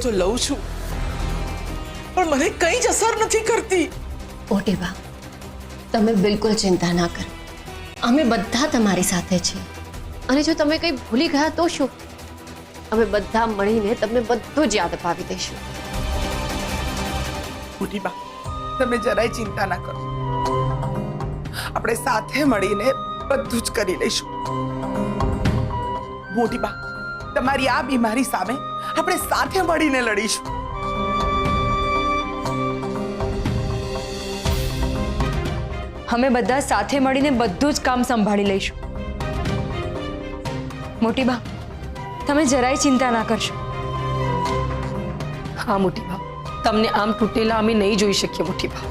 તો લઉં છું, પણ મને કઈ જ અસર નથી કરતી. મોટી બા, તમે બિલકુલ ચિંતા ના કરો. અમે બધા તમારી સાથે છીએ. અને જો તમે કંઈ ભૂલી ગયા તો શું? અમે બધા મળીને તમને બધું જ યાદ અપાવી દઈશું. મોટી બા, તમે જરાય ચિંતા ના કરો. આપણે સાથે મળીને બધું જ કરી લઈશું. મોટી બા, તમારી આ બીમારી સામે આપણે સાથે મળીને લડીશું. અમે બધા સાથે મળીને બધું જ કામ સંભાળી લઈશું. મોટી બા, તમે જરાય ચિંતા ના કરશો. હા મોટી બા, તમને આમ તૂટેલા અમે નહીં જોઈ શકીએ મોટી બા.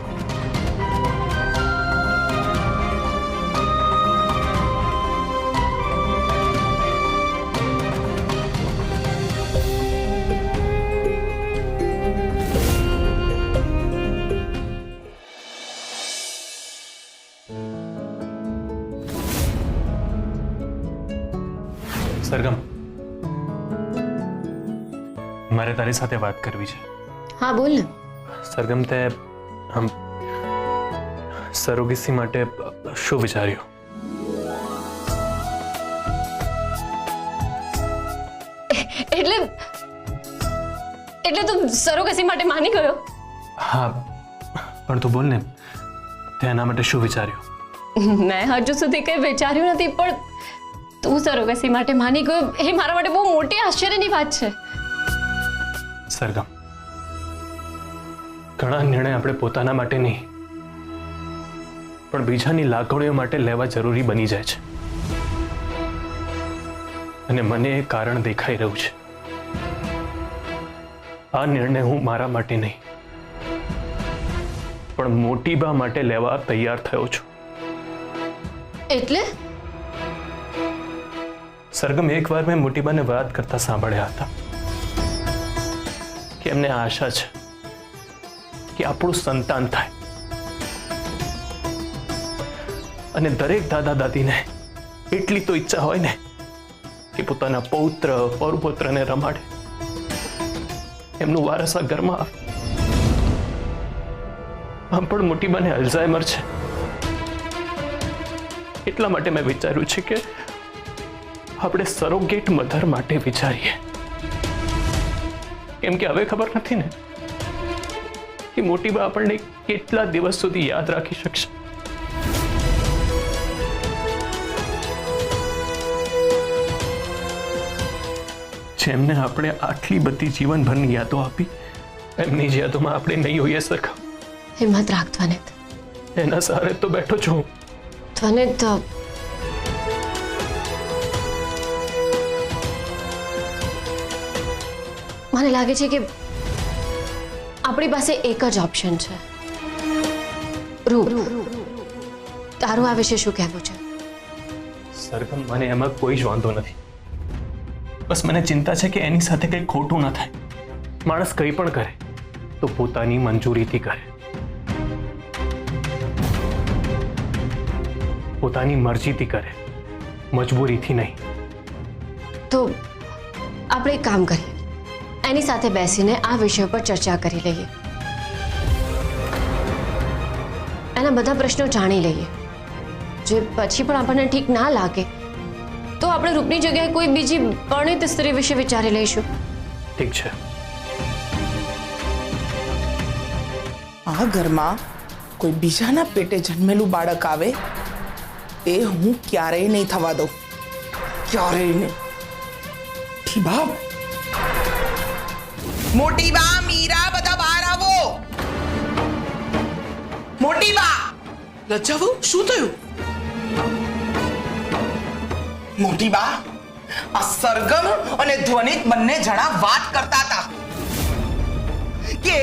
સરગમ, મારે તારી સાથે વાત કરવી છે. હા બોલ ને. સરગમ, તે સરોગેસી માટે શું વિચાર્યું? એટલે તું સરોગેસી માટે માની ગયો? હા, પણ તું બોલ ને, તે એના માટે શું વિચાર્યું? મેં હજુ સુધી કંઈ વિચાર્યું નથી, પણ તું સરોગેસી માટે માની ગયો એ મારા માટે બહુ મોટી આશ્ચર્યની વાત છે. સરગમ, ઘણા નિર્ણય આપણે પોતાના માટે નહીં પણ બીજાની લાગણીઓ માટે લેવા જરૂરી બની જાય છે. અને મને એ કારણ દેખાઈ રહ્યું છે. આ નિર્ણય હું મારા માટે નહીં પણ મોટી બા માટે લેવા તૈયાર થયો છું. એટલે સરગમ, એકવાર મેં મોટીબાને વાત કરતા સાંભળ્યા હતા કે એમને આશા છે કે આપણું સંતાન થાય. અને દરેક દાદા દાદીને એટલી તો ઈચ્છા હોય ને કે પોતાના પૌત્ર પરપૌત્રને રમાડે, એમનું વારસા ઘરમાં આવે. આમ પણ મોટીબાને અલ્ઝાઇમર છે, એટલા માટે મેં વિચાર્યું છે કે આપણે સરોગેટ મધર માટે વિચારીએ. કેમ કે હવે ખબર નથી ને કે મોટીબા આપણને કેટલા દિવસ સુધી યાદ રાખી શકશે. જેમને આપણે આટલી બધી જીવનભરની યાદો આપી, એમની જ યાદોમાં આપણે નહીં હોઈએ સરખા. હિંમત રાખ ધ્વનિત. એના સહારે તો બેઠો છું. ધ્વનિત, મને લાગે છે કે આપણી પાસે એક જ ઓપ્શન છે. રૂપ, તારું આ વિશે શું કહેવું છે? સરગમ, મને એમાં કોઈ જ વાંધો નથી. બસ મને ચિંતા છે કે એની સાથે કંઈ ખોટું ન થાય. માણસ કંઈ પણ કરે તો પોતાની મંજૂરીથી કરે, પોતાની મરજીથી કરે, મજબૂરીથી નહીં. તો આપણે એક કામ કરીએ, એની સાથે બેસીને આ વિષય પર ચર્ચા કરી લઈએ, એના બધા પ્રશ્નો જાણી લઈએ. જે પછી પણ આપણને ઠીક ના લાગે તો આપણે રૂપની જગ્યાએ કોઈ બીજી પરણિત સ્ત્રી વિશે વિચારી લઈશું. ઠીક છે. આ ઘરમાં કોઈ બીજાના પેટે જન્મેલું બાળક આવે એ હું ક્યારેય નહીં થવા દઉં, ક્યારેય નહીં. બાપ, મોટી બા, મીરા, બધા બહાર આવો. મોટી બા, લજ્જાવું, શું થયું? મોટી બા, આ સરગમ અને ધ્વનિત બંને જણા વાત કરતા હતા કે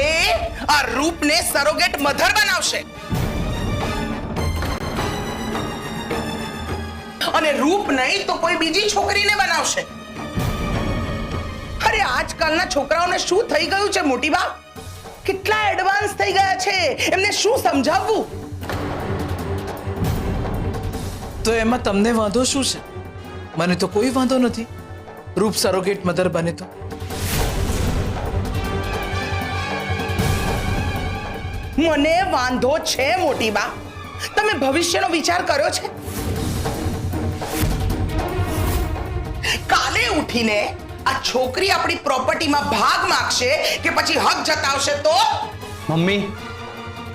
આ રૂપને સરોગેટ મધર બનાવશે અને રૂપ નહીં તો કોઈ બીજી છોકરીને બનાવશે. અરે આજકાલના છોકરાઓને શું થઈ ગયું છે મોટી બા? કેટલા એડવાન્સ થઈ ગયા છે, એમને શું સમજાવવું? તો એમાં તમને વાંધો શું છે? મને તો કોઈ વાંધો નથી રૂપ સરોગેટ મધર બને તો. મને વાંધો છે મોટી બા. તમે ભવિષ્યનો વિચાર કર્યો છે? કાલે ઉઠીને આ છોકરી આપણી પ્રોપર્ટીમાં ભાગ માંગશે કે પછી હક જતાવશે તો? મમ્મી,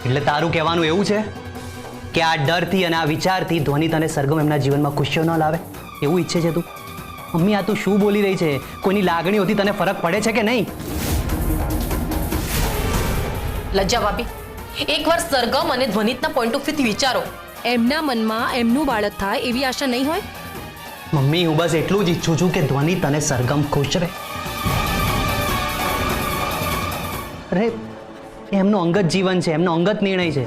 એટલે તારું કહેવાનું એવું છે કે આ ડરથી અને આ વિચારથી ધ્વનિત અને સરગમ એમના જીવનમાં ખુશીઓ ન લાવે એવું ઈચ્છે છે તું? મમ્મી, આ તું શું બોલી રહી છે? કોઈની લાગણીઓથી તને ફરક પડે છે કે નહીં? લજ્જા ભાભી, એકવાર સરગમ અને ધ્વનિતના પોઈન્ટ ઓફ વ્યૂથી વિચારો. એમના મનમાં એમનું બાળક થાય એવી આશા નહીં હોય? મમ્મી, હું બસ એટલું જ ઈચ્છું છું કે ધ્વનિત અને સરગમ ખુશ રહે. અરે, એમનું અંગત જીવન છે, એમનો અંગત નિર્ણય છે.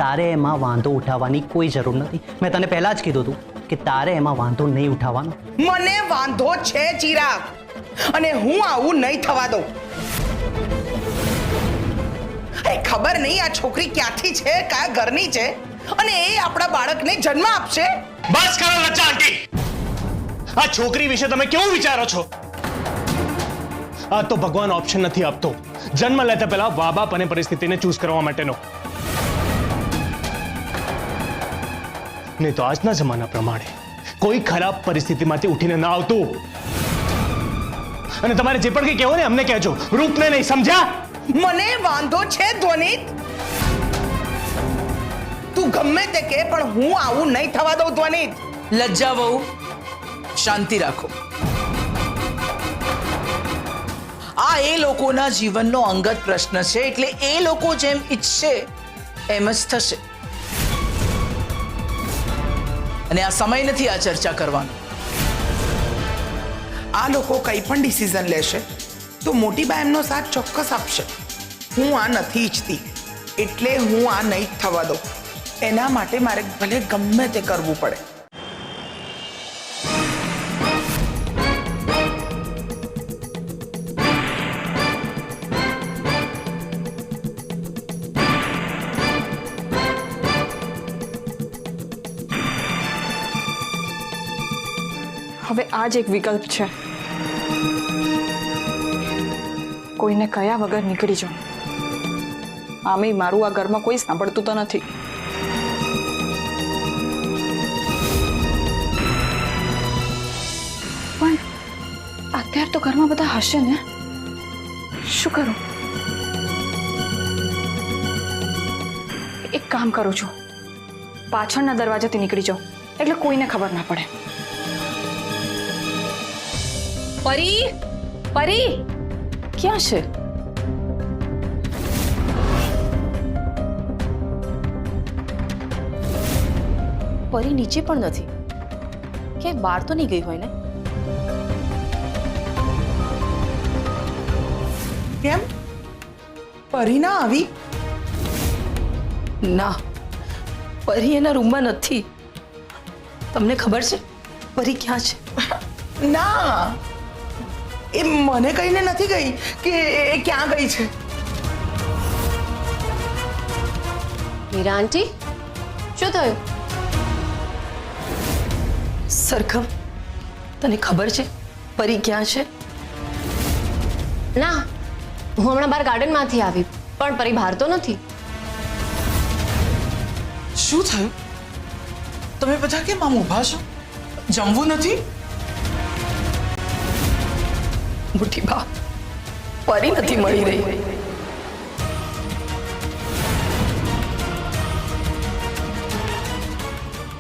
તારે એમાં વાંધો ઉઠાવવાની કોઈ જરૂર નથી. મેં તને પહેલા જ કીધું હતું કે તારે એમાં વાંધો નહીં ઉઠાવવાનો. મને વાંધો છે ચિરાગ, અને હું આવું નહીં થવા દઉં. ખબર નહીં આ છોકરી ક્યાંથી છે, કયા ઘરની છે, અને એ આપણા બાળકને જન્મ આપશે. બસ કરો લચ્ચા આંટી. આ છોકરી વિશે તમે કેવું વિચારો છો? આ તો ભગવાન ઓપ્શન નથી આપતો જન્મ લેતા પહેલા મા બાપ અને પરિસ્થિતિને ચૂઝ કરવા માટેનો. નહીં તો આજના જમાના પ્રમાણે કોઈ ખરાબ પરિસ્થિતિમાંથી ઉઠીને ના આવતું. અને તમારે જે પણ કંઈ કહેવો ને અમને કહેજો, રૂપને નહીં, સમજ્યા? મને વાંધો છે ધ્વનિત. તું ગમે તે કે પણ હું આવું નહીં થવા દઉં ધ્વનિત. લજ્જા વહુ, શાંતિ રાખો. આ એ લોકોના જીવનનો અંગત પ્રશ્ન છે, એટલે એ લોકો જેમ ઈચ્છે એમ જ થશે. અને આ સમય નથી આ ચર્ચા કરવાનો. આ લોકો કંઈ પણ ડિસિઝન લેશે તો મોટી બા એમનો સાથ ચોક્કસ આપશે. હું આ નથી ઈચ્છતી, એટલે હું આ નહીં થવા દઉં. એના માટે મારે ભલે ગમે તે કરવું પડે. હવે આ જ એક વિકલ્પ છે. કોઈને કયા વગર નીકળી જાઉં. આમે મારું આ ઘરમાં કોઈ સાંભળતું તો નથી. પણ અત્યારે તો ઘરમાં બધા હશે ને. શું કરું? એક કામ કરું છું, પાછળના દરવાજાથી નીકળી જાઉં એટલે કોઈને ખબર ના પડે. પરી, પરી ક્યાં છે? પરી નીચે પણ નથી. ક્યાંય બહાર તો નહીં ગઈ હોય ને? કેમ પરી ના આવી? ના, પરી એના રૂમમાં નથી. તમને ખબર છે પરી ક્યાં છે? ના, એ મને કહીને નથી ગઈ કે એ ક્યાં ગઈ છે. મીરા આંટી, શું થયું? સરગમ, તને ખબર છે પરી ક્યાં છે? ના, હું હમણાં બહાર ગાર્ડનમાંથી આવી, પણ પરી બહાર તો નથી. શું થયું? તમે બધા કેમ આમ ઊભા છો? જમવું નથી? મોટી બા, પરી નથી મળી રહી.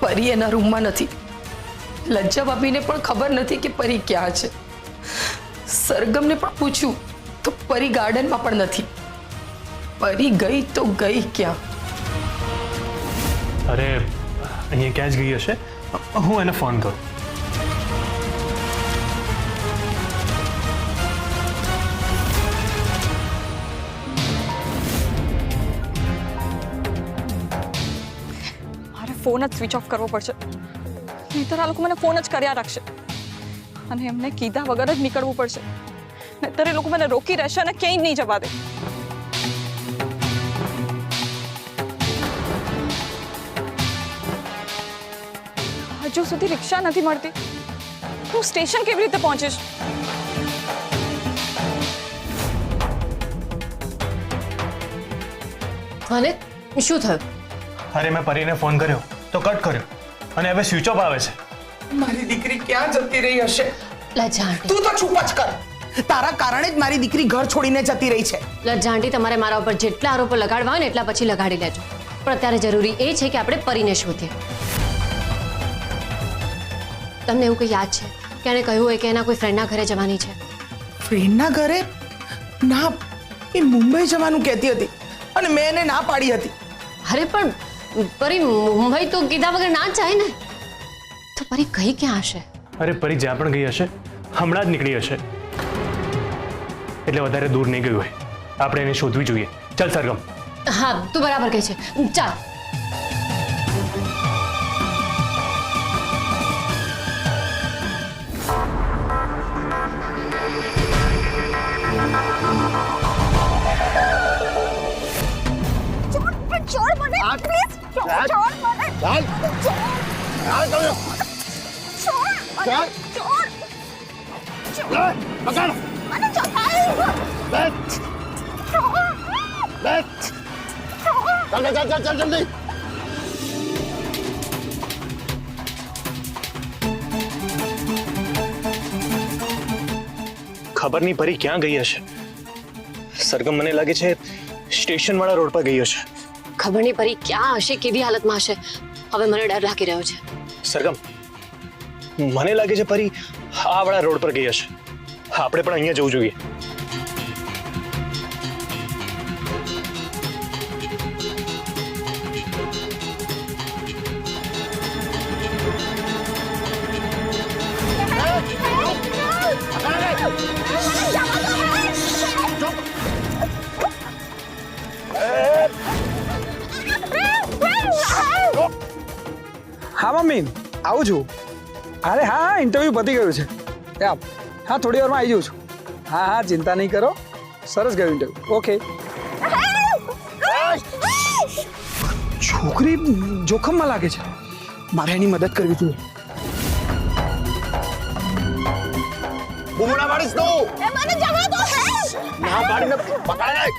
પરી એના રૂમમાં નથી. લજ્જા ભાભીને પણ ખબર નથી કે પરી ક્યાં છે. સરગમને પણ પૂછ્યું તો પરી ગાર્ડનમાં પણ નથી. પરી ગઈ તો ગઈ ક્યાં? અરે, અહીંયા ક્યાં જ ગઈ હશે. હું એને ફોન કરું. ફોન જ સ્વિચ ઓફ કરવો પડશે, નહીતર આ લોકો મને ફોન જ કર્યા રાખશે. અને એમને કીધા વગર જ નીકળવું પડશે, નહીતર એ લોકો મને રોકી રહેશે અને ક્યાંય નહીં જવા દે. હજુ સુધી રિક્ષા નથી મળતી. હું સ્ટેશન કેવી રીતે પહોંચીશ? મને શું થયું? અરે મેં પરીને ફોન કર્યો તો કટ કર્યો અને હવે સ્વિચ ઓફ આવે છે. મારી દીકરી ક્યાં જતી રહી હશે? લજ્જા આંટી, તું તો ચૂપ જ કર. તારા કારણે જ મારી દીકરી ઘર છોડીને જતી રહી છે. લજ્જા આંટી, તમારે મારા ઉપર જેટલા આરોપો લગાડવા હોય ને એટલા પછી લગાડી લેજો, પણ અત્યારે જરૂરી એ છે કે આપણે પરીને શોધીએ. તમને એવું કંઈ યાદ છે કે એણે કહ્યું હોય કે એના કોઈ ફ્રેન્ડના ઘરે જવાની છે? ફ્રેન્ડના ઘરે? ના, એ મુંબઈ જવાનું કહેતી હતી અને મેં એને ના પાડી હતી. અરે પણ પરી મુંબઈ તો કીધા વગર ના જ જાય ને. તો પરી કઈ ક્યાં હશે? અરે પરી જ્યાં પણ ગઈ હશે હમણાં જ નીકળી હશે, એટલે વધારે દૂર નહીં ગયું હોય. આપણે એને શોધવી જોઈએ. ચાલ સરગમ. હા, તું બરાબર કહે છે. ચાલ. ખબર નહીં પરી ક્યાં ગઈ હશે. સરગમ, મને લાગે છે સ્ટેશન વાળા રોડ પર ગઈ હશે. ખબર નહીં પરી ક્યાં હશે, કેવી હાલતમાં હશે. હવે મને ડર લાગી રહ્યો છે. સરગમ, મને લાગે છે પરી આ વાળા રોડ પર ગઈ હશે. આપણે પણ અહીંયા જવું જોઈએ. હા મમ્મી, આવું છું. અરે હા, ઇન્ટરવ્યૂ પતી ગયું છે. હા, થોડી વારમાં આવી જાઉં છું. હા હા, ચિંતા નહીં કરો. સરસ ગયું ઇન્ટરવ્યૂ. ઓકે. છોકરી જોખમમાં લાગે છે. મારે એની મદદ કરવી જોઈએ. બુમડા પાડીશ તું. મને જવા દો. ના પાડીને પકડાય.